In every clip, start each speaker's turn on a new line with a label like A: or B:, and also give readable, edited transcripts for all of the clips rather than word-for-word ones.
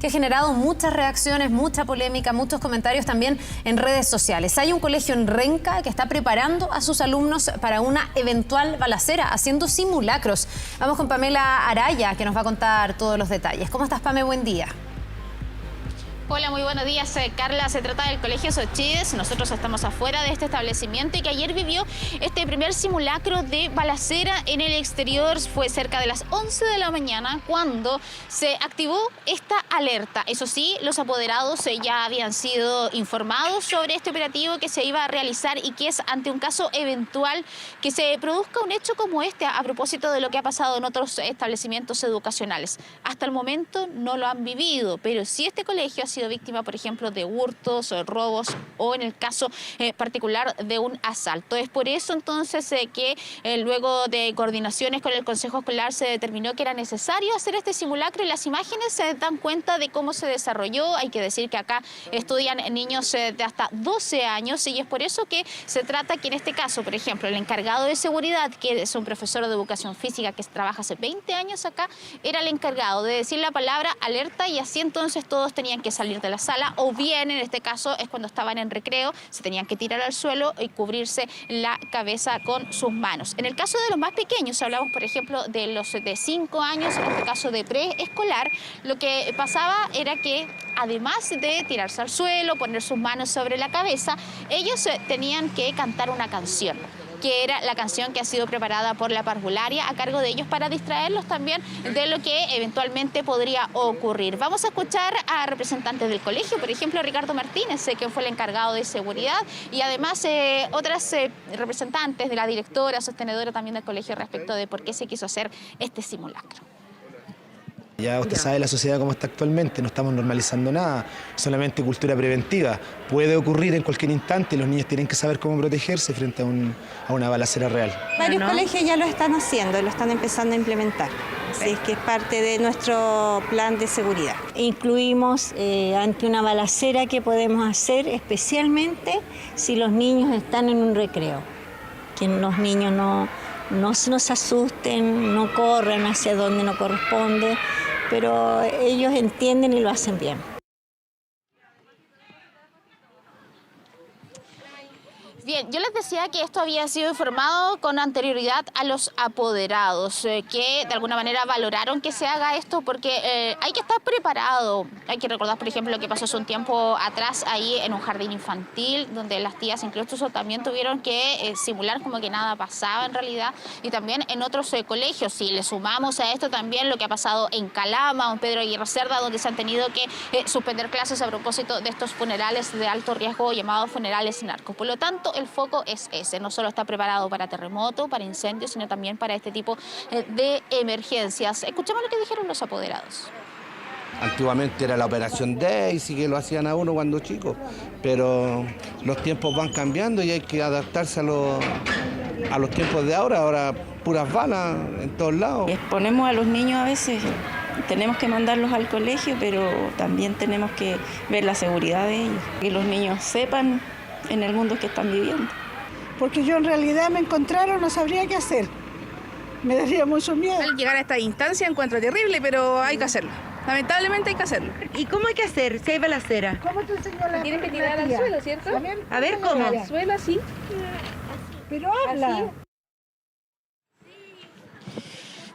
A: que ha generado muchas reacciones, mucha polémica, muchos comentarios también en redes sociales. Hay un colegio en Renca que está preparando a sus alumnos para una eventual balacera, haciendo simulacros. Vamos con Pamela Araya, que nos va a contar todos los detalles. ¿Cómo estás, Pame? Buen día.
B: Hola, muy buenos días, Carla. Se trata del Colegio Xochitl. Nosotros estamos afuera de este establecimiento y que ayer vivió este primer simulacro de balacera en el exterior. Fue cerca de las 11 de la mañana cuando se activó esta alerta. Eso sí, los apoderados ya habían sido informados sobre este operativo que se iba a realizar y que es ante un caso eventual que se produzca un hecho como este a propósito de lo que ha pasado en otros establecimientos educacionales. Hasta el momento no lo han vivido, pero si este colegio ha sido víctima, por ejemplo, de hurtos, robos o en el caso particular de un asalto. Es por eso entonces que luego de coordinaciones con el Consejo Escolar se determinó que era necesario hacer este simulacro y las imágenes se dan cuenta de cómo se desarrolló. Hay que decir que acá estudian niños de hasta 12 años y es por eso que se trata que en este caso, por ejemplo, el encargado de seguridad, que es un profesor de educación física que trabaja hace 20 años acá, era el encargado de decir la palabra alerta y así entonces todos tenían que salir de la sala, o bien en este caso es cuando estaban en recreo, se tenían que tirar al suelo y cubrirse la cabeza con sus manos. En el caso de los más pequeños, hablamos por ejemplo de los de 5 años, en este caso de preescolar, lo que pasaba era que además de tirarse al suelo, poner sus manos sobre la cabeza, ellos tenían que cantar una canción, que era la canción que ha sido preparada por la parvularia a cargo de ellos para distraerlos también de lo que eventualmente podría ocurrir. Vamos a escuchar a representantes del colegio, por ejemplo, Ricardo Martínez, que fue el encargado de seguridad, y además otras representantes de la directora, sostenedora también del colegio respecto de por qué se quiso hacer este simulacro.
C: Ya usted sabe la sociedad como está actualmente, no estamos normalizando nada, solamente cultura preventiva. Puede ocurrir en cualquier instante y los niños tienen que saber cómo protegerse frente a una balacera real.
D: Varios colegios ya lo están haciendo, lo están empezando a implementar. Así es que es parte de nuestro plan de seguridad.
E: Incluimos ante una balacera que podemos hacer especialmente si los niños están en un recreo. Que los niños no se asusten, no corran hacia donde no corresponde, pero ellos entienden y lo hacen bien.
B: Bien, yo les decía que esto había sido informado con anterioridad a los apoderados, que de alguna manera valoraron que se haga esto porque hay que estar preparado. Hay que recordar, por ejemplo, lo que pasó hace un tiempo atrás ahí en un jardín infantil, donde las tías incluso también tuvieron que simular como que nada pasaba en realidad, y también en otros colegios. Si le sumamos a esto también lo que ha pasado en Calama o en Pedro Aguirre Cerda, donde se han tenido que suspender clases a propósito de estos funerales de alto riesgo llamados funerales narcos. Por lo tanto, el foco es ese, no solo está preparado para terremotos, para incendios, sino también para este tipo de emergencias. Escuchemos lo que dijeron los apoderados.
F: Antiguamente era la operación Daisy, que lo hacían a uno cuando chico, pero los tiempos van cambiando y hay que adaptarse a los tiempos de ahora puras balas en todos lados.
D: Exponemos a los niños a veces, tenemos que mandarlos al colegio, pero también tenemos que ver la seguridad de ellos, que los niños sepan en el mundo que están viviendo.
G: Porque yo en realidad me encontraron, no sabría qué hacer. Me daría mucho miedo.
H: Al llegar a esta instancia encuentro terrible, pero hay que hacerlo. Lamentablemente hay que hacerlo.
I: ¿Y cómo hay que hacer si hay balacera?
G: ¿Cómo te enseñó la
H: Tienen que tirar al suelo, ¿cierto?
I: A ver cómo.
H: Al suelo así.
G: Pero habla.
H: Así.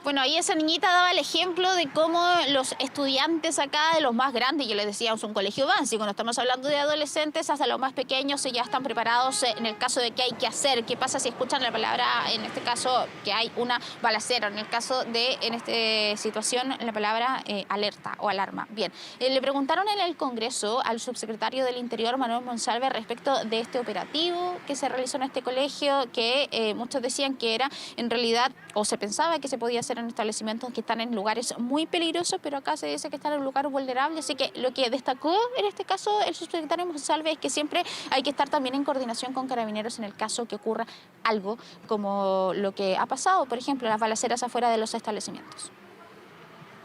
B: Bueno, ahí esa niñita daba el ejemplo de cómo los estudiantes acá, de los más grandes, yo les decía, es un colegio básico, no estamos hablando de adolescentes, hasta los más pequeños ya están preparados en el caso de qué hay que hacer, qué pasa si escuchan la palabra, en este caso, que hay una balacera, en el caso de, en esta situación, la palabra alerta o alarma. Bien, le preguntaron en el Congreso al subsecretario del Interior, Manuel Monsalve, respecto de este operativo que se realizó en este colegio, que muchos decían que era, en realidad, o se pensaba que se podía hacer en establecimientos que están en lugares muy peligrosos, pero acá se dice que están en un lugar vulnerable, así que lo que destacó en este caso el subsecretario Monsalve es que siempre hay que estar también en coordinación con Carabineros en el caso que ocurra algo como lo que ha pasado, por ejemplo, las balaceras afuera de los establecimientos.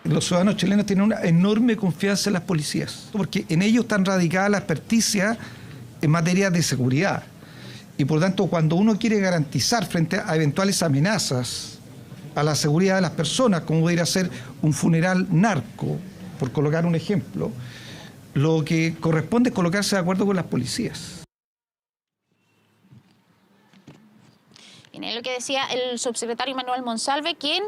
J: Los ciudadanos chilenos tienen una enorme confianza en las policías, porque en ellos están radicadas la experticia en materia de seguridad. Y por tanto, cuando uno quiere garantizar frente a eventuales amenazas a la seguridad de las personas, como pudiera ser un funeral narco por colocar un ejemplo, lo que corresponde es colocarse de acuerdo con las policías.
B: Es lo que decía el subsecretario Manuel Monsalve, quien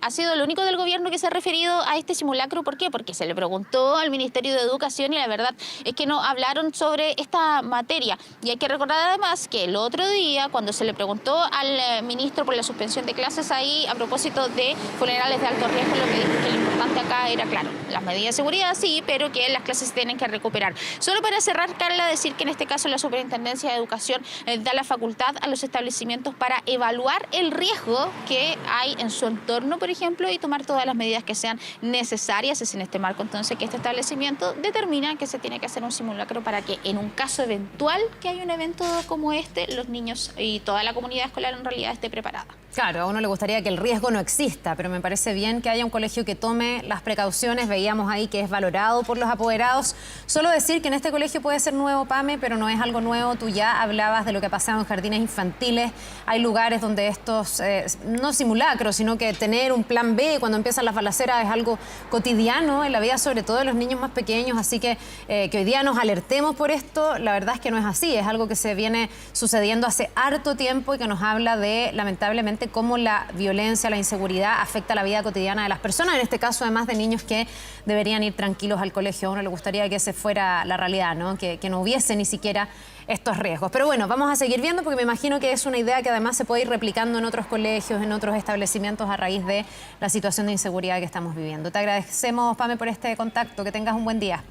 B: ha sido el único del gobierno que se ha referido a este simulacro. ¿Por qué? Porque se le preguntó al Ministerio de Educación y la verdad es que no hablaron sobre esta materia. Y hay que recordar además que el otro día, cuando se le preguntó al ministro por la suspensión de clases ahí a propósito de funerales de alto riesgo, lo que dijo que lo importante acá era, claro, las medidas de seguridad sí, pero que las clases tienen que recuperar. Solo para cerrar, Carla, decir que en este caso la Superintendencia de Educación da la facultad a los establecimientos para evaluar el riesgo que hay en su entorno, por ejemplo, y tomar todas las medidas que sean necesarias. Es en este marco entonces que este establecimiento determina que se tiene que hacer un simulacro para que en un caso eventual que haya un evento como este, los niños y toda la comunidad escolar en realidad esté preparada.
A: Claro, a uno le gustaría que el riesgo no exista, pero me parece bien que haya un colegio que tome las precauciones. Veíamos ahí que es valorado por los apoderados. Solo decir que en este colegio puede ser nuevo, Pame, pero no es algo nuevo. Tú ya hablabas de lo que ha pasado en jardines infantiles. Hay lugares donde estos, no simulacros, sino que tener un plan B cuando empiezan las balaceras es algo cotidiano en la vida, sobre todo de los niños más pequeños. Así que hoy día nos alertemos por esto, la verdad es que no es así. Es algo que se viene sucediendo hace harto tiempo y que nos habla de, lamentablemente, cómo la violencia, la inseguridad afecta la vida cotidiana de las personas, en este caso además de niños que deberían ir tranquilos al colegio. A uno le gustaría que esa fuera la realidad, ¿no? Que no hubiese ni siquiera estos riesgos. Pero bueno, vamos a seguir viendo porque me imagino que es una idea que además se puede ir replicando en otros colegios, en otros establecimientos a raíz de la situación de inseguridad que estamos viviendo. Te agradecemos, Pame, por este contacto. Que tengas un buen día.